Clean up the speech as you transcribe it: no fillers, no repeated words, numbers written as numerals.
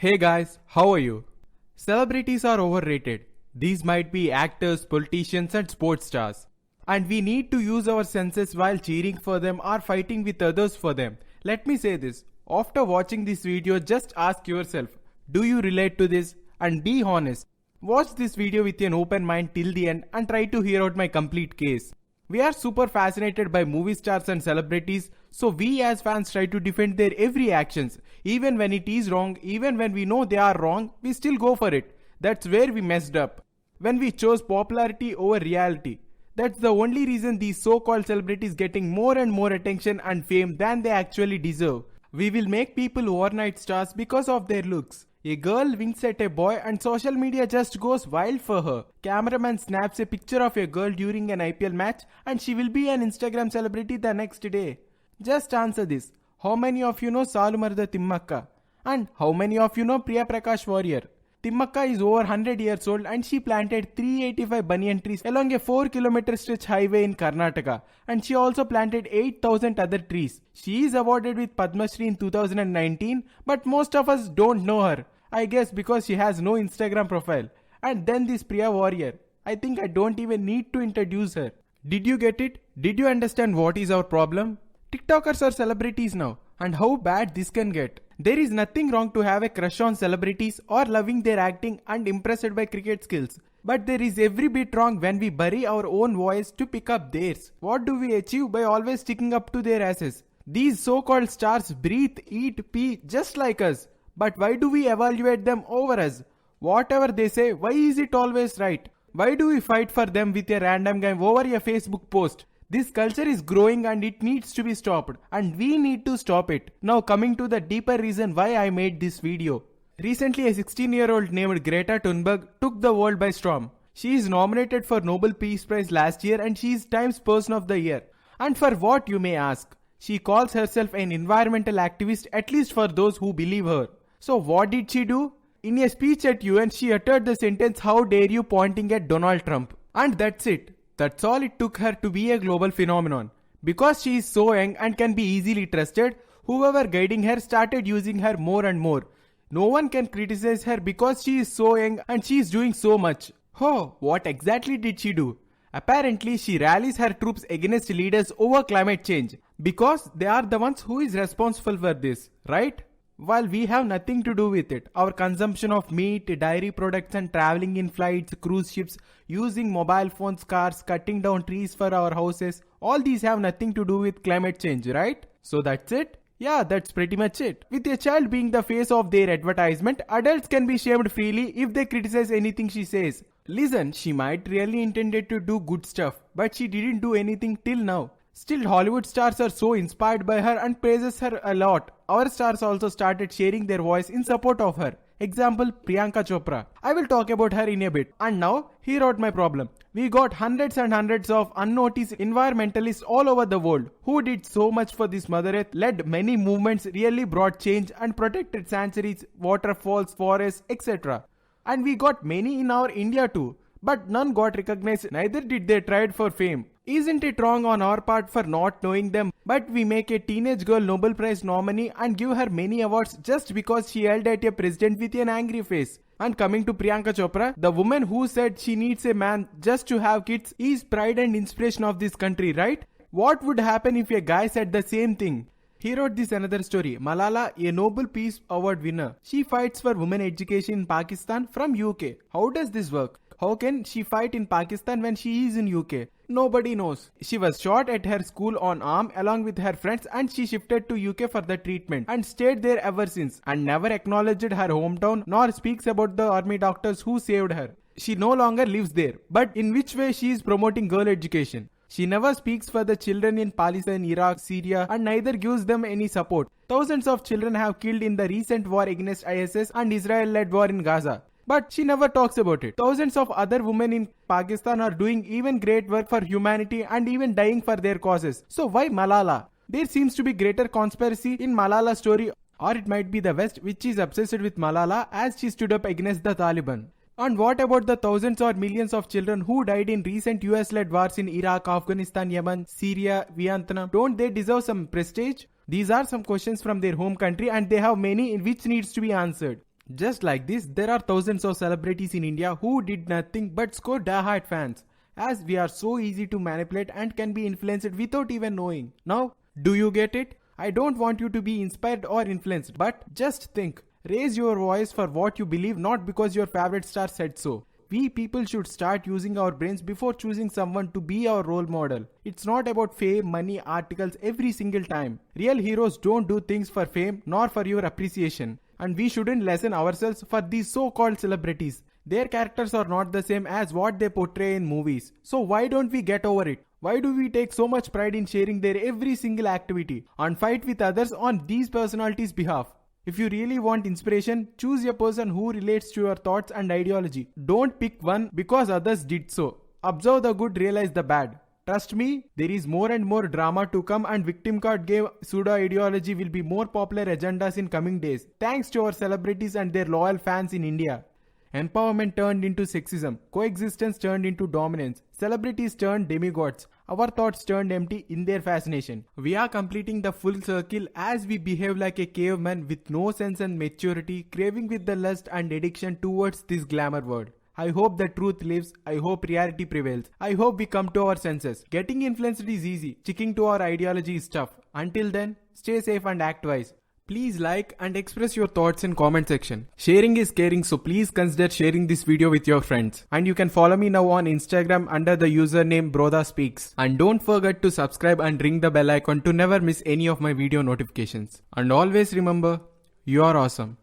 Hey guys, how are you? Celebrities are overrated. These might be actors, politicians, and sports stars. And we need to use our senses while cheering for them or fighting with others for them. Let me say this. After watching this video, just ask yourself, do you relate to this? And be honest. Watch this video with an open mind till the end and try to hear out my complete case. We are super fascinated by movie stars and celebrities, so we as fans try to defend their every actions. Even when it is wrong, even when we know they are wrong, we still go for it. That's where we messed up. When we chose popularity over reality. That's the only reason these so-called celebrities getting more and more attention and fame than they actually deserve. We will make people overnight stars because of their looks. A girl winks at a boy and social media just goes wild for her. Cameraman snaps a picture of a girl during an IPL match and she will be an Instagram celebrity the next day. Just answer this. How many of you know Salumarda Timmakka? And how many of you know Priya Prakash Warrior? Timmakka is over 100 years old and she planted 385 banyan trees along a 4-kilometer stretch highway in Karnataka. And she also planted 8,000 other trees. She is awarded with Padma Shri in 2019, but most of us don't know her. I guess because she has no Instagram profile. And then this Priya Warrior. I think I don't even need to introduce her. Did you get it? Did you understand what is our problem? TikTokers are celebrities now. And how bad this can get. There is nothing wrong to have a crush on celebrities or loving their acting and impressed by cricket skills. But there is every bit wrong when we bury our own voice to pick up theirs. What do we achieve by always sticking up to their asses? These so-called stars breathe, eat, pee just like us. But why do we evaluate them over us? Whatever they say, why is it always right? Why do we fight for them with a random guy over a Facebook post? This culture is growing and it needs to be stopped. And we need to stop it. Now coming to the deeper reason why I made this video. Recently a 16-year-old named Greta Thunberg took the world by storm. She is nominated for Nobel Peace Prize last year and she is Times Person of the Year. And for what, you may ask? She calls herself an environmental activist, at least for those who believe her. So what did she do? In a speech at UN, she uttered the sentence, "How dare you," pointing at Donald Trump. And that's it. That's all it took her to be a global phenomenon. Because she is so young and can be easily trusted, whoever guiding her started using her more and more. No one can criticize her because she is so young and she is doing so much. Oh, what exactly did she do? Apparently, she rallies her troops against leaders over climate change. Because they are the ones who is responsible for this, right? While we have nothing to do with it, our consumption of meat, dairy products and traveling in flights, cruise ships, using mobile phones, cars, cutting down trees for our houses, all these have nothing to do with climate change, right? So that's it? Yeah, that's pretty much it. With a child being the face of their advertisement, adults can be shamed freely if they criticize anything she says. Listen, she might really intended to do good stuff, but she didn't do anything till now. Still, Hollywood stars are so inspired by her and praises her a lot. Our stars also started sharing their voice in support of her. Example, Priyanka Chopra. I will talk about her in a bit. And now, hear out my problem. We got hundreds and hundreds of unnoticed environmentalists all over the world who did so much for this Mother Earth, led many movements, really brought change and protected sanctuaries, waterfalls, forests, etc. And we got many in our India too. But none got recognized, neither did they tried for fame. Isn't it wrong on our part for not knowing them? But we make a teenage girl Nobel Prize nominee and give her many awards just because she yelled at a president with an angry face. And coming to Priyanka Chopra, the woman who said she needs a man just to have kids is pride and inspiration of this country, right? What would happen if a guy said the same thing? He wrote this another story. Malala, a Nobel Peace Award winner. She fights for women education in Pakistan from UK. How does this work? How can she fight in Pakistan when she is in UK? Nobody knows. She was shot at her school on arm along with her friends and she shifted to UK for the treatment and stayed there ever since and never acknowledged her hometown nor speaks about the army doctors who saved her. She no longer lives there. But in which way she is promoting girl education? She never speaks for the children in Palestine, Iraq, Syria and neither gives them any support. Thousands of children have killed in the recent war against ISIS and Israel-led war in Gaza. But she never talks about it. Thousands of other women in Pakistan are doing even great work for humanity and even dying for their causes. So why Malala? There seems to be greater conspiracy in Malala's story, or it might be the West which is obsessed with Malala as she stood up against the Taliban. And what about the thousands or millions of children who died in recent US-led wars in Iraq, Afghanistan, Yemen, Syria, Vietnam? Don't they deserve some prestige? These are some questions from their home country and they have many in which needs to be answered. Just like this, there are thousands of celebrities in India who did nothing but score diehard fans, as we are so easy to manipulate and can be influenced without even knowing. Now, do you get it? I don't want you to be inspired or influenced, but just think. Raise your voice for what you believe, not because your favorite star said so. We people should start using our brains before choosing someone to be our role model. It's not about fame, money, articles every single time. Real heroes don't do things for fame nor for your appreciation. And we shouldn't lessen ourselves for these so-called celebrities. Their characters are not the same as what they portray in movies. So why don't we get over it? Why do we take so much pride in sharing their every single activity and fight with others on these personalities' behalf? If you really want inspiration, choose a person who relates to your thoughts and ideology. Don't pick one because others did so. Observe the good, realize the bad. Trust me, there is more and more drama to come, and victim card game pseudo ideology will be more popular agendas in coming days. Thanks to our celebrities and their loyal fans in India. Empowerment turned into sexism. Coexistence turned into dominance. Celebrities turned demigods. Our thoughts turned empty in their fascination. We are completing the full circle as we behave like a caveman with no sense and maturity, craving with the lust and addiction towards this glamour world. I hope the truth lives. I hope reality prevails. I hope we come to our senses. Getting influenced is easy. Sticking to our ideology is tough. Until then, stay safe and act wise. Please like and express your thoughts in comment section. Sharing is caring, so please consider sharing this video with your friends. And you can follow me now on Instagram under the username Brodha Speaks. And don't forget to subscribe and ring the bell icon to never miss any of my video notifications. And always remember, you are awesome.